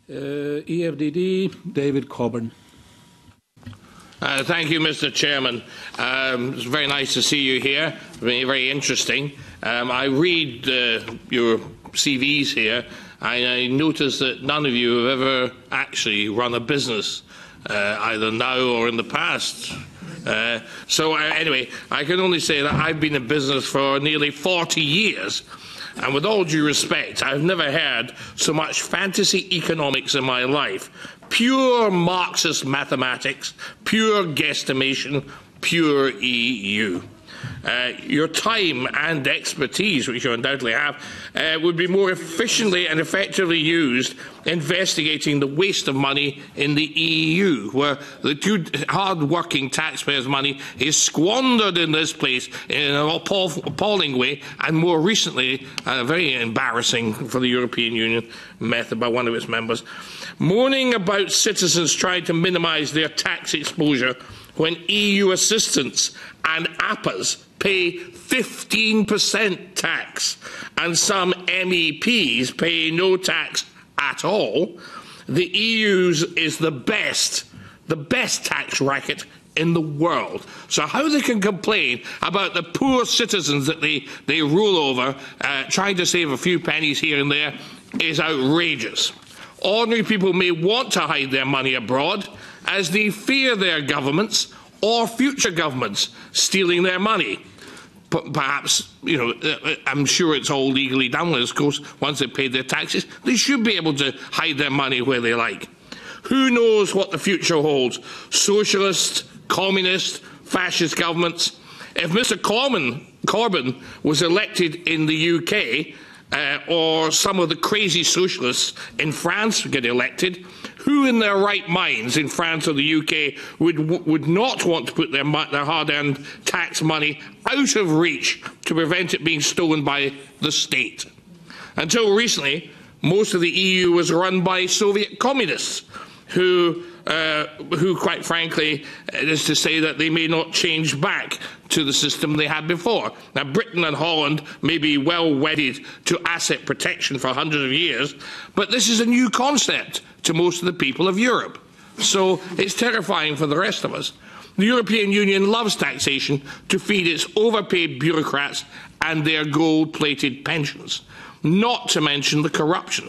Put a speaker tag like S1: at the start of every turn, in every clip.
S1: EFDD, David Coburn.
S2: Thank you, Mr. Chairman. It's very nice to see you here. Very, very interesting. I read your CVs here, and I notice that none of you have ever actually run a business, either now or in the past. Anyway, I can only say that I've been in business for nearly 40 years. And with all due respect, I've never heard so much fantasy economics in my life. Pure Marxist mathematics, pure guesstimation, pure EU. Your time and expertise, which you undoubtedly have, would be more efficiently and effectively used investigating the waste of money in the EU, where the good, hard-working taxpayers' money is squandered in this place in an appalling way, and more recently, very embarrassing for the European Union method by one of its members, moaning about citizens trying to minimise their tax exposure when EU assistants and APAs pay 15% tax and some MEPs pay no tax at all. The EU's is the best tax racket in the world. So how they can complain about the poor citizens that they rule over, trying to save a few pennies here and there, is outrageous. Ordinary people may want to hide their money abroad as they fear their governments or future governments stealing their money. Perhaps, I'm sure it's all legally done, of course, once they've paid their taxes. They should be able to hide their money where they like. Who knows what the future holds? Socialist, communist, fascist governments. If Mr. Corbyn was elected in the UK, or some of the crazy socialists in France get elected, who in their right minds in France or the UK would not want to put their hard-earned tax money out of reach to prevent it being stolen by the state? Until recently, most of the EU was run by Soviet communists who quite frankly, is to say that they may not change back to the system they had before. Now, Britain and Holland may be well wedded to asset protection for hundreds of years, but this is a new concept to most of the people of Europe. So it's terrifying for the rest of us. The European Union loves taxation to feed its overpaid bureaucrats and their gold-plated pensions, not to mention the corruption.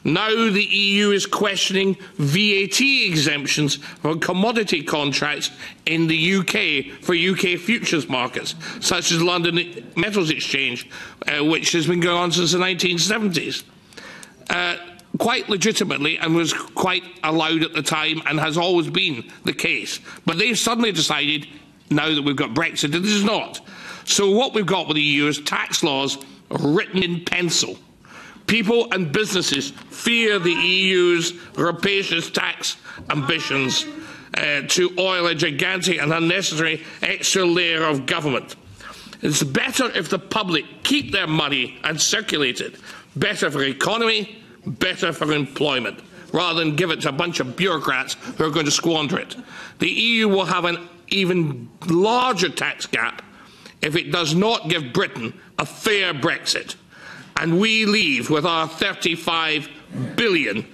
S2: Now the EU is questioning VAT exemptions for commodity contracts in the UK for UK futures markets, such as London Metals Exchange, which has been going on since the 1970s. Quite legitimately, and was quite allowed at the time and has always been the case. But they've suddenly decided, now that we've got Brexit, that this is not. So what we've got with the EU is tax laws written in pencil. People and businesses fear the EU's rapacious tax ambitions to oil a gigantic and unnecessary extra layer of government. It's better if the public keep their money and circulate it. Better for the economy, better for employment, rather than give it to a bunch of bureaucrats who are going to squander it. The EU will have an even larger tax gap if it does not give Britain a fair Brexit. And we leave with our 35 billion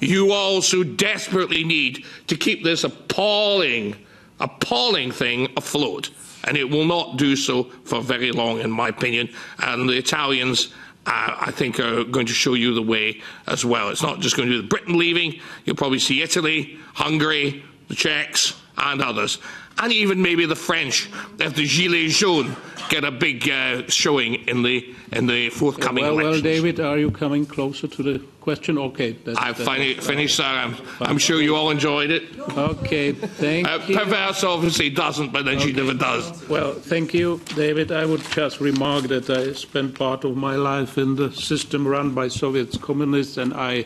S2: you all so desperately need to keep this appalling thing afloat. And it will not do so for very long, in my opinion. And the Italians, I think, are going to show you the way as well. It's not just going to be Britain leaving. You'll probably see Italy, Hungary, the Czechs, and others. And even maybe the French, if the Gilets jaunes get a big showing in the forthcoming elections.
S1: Well, David, are you coming closer to the question? Okay.
S2: I've finished, sir. I'm sure you all enjoyed it.
S1: Okay, thank you.
S2: Perverse obviously doesn't, but then she never does.
S1: Well, thank you, David. I would just remark that I spent part of my life in the system run by Soviet communists, and I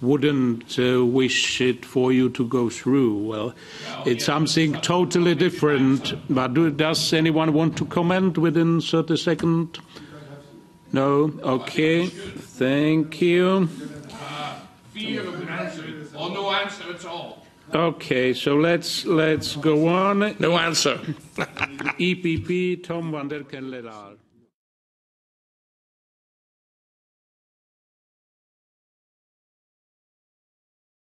S1: wouldn't wish it for you to go through. Well, it's something totally different. But does anyone want to comment within 30 seconds? No? Okay. Thank you.
S2: Fear of an answer or no answer at all.
S1: Okay, so let's go on.
S2: No answer.
S1: EPP, Tom van der Kenleraar.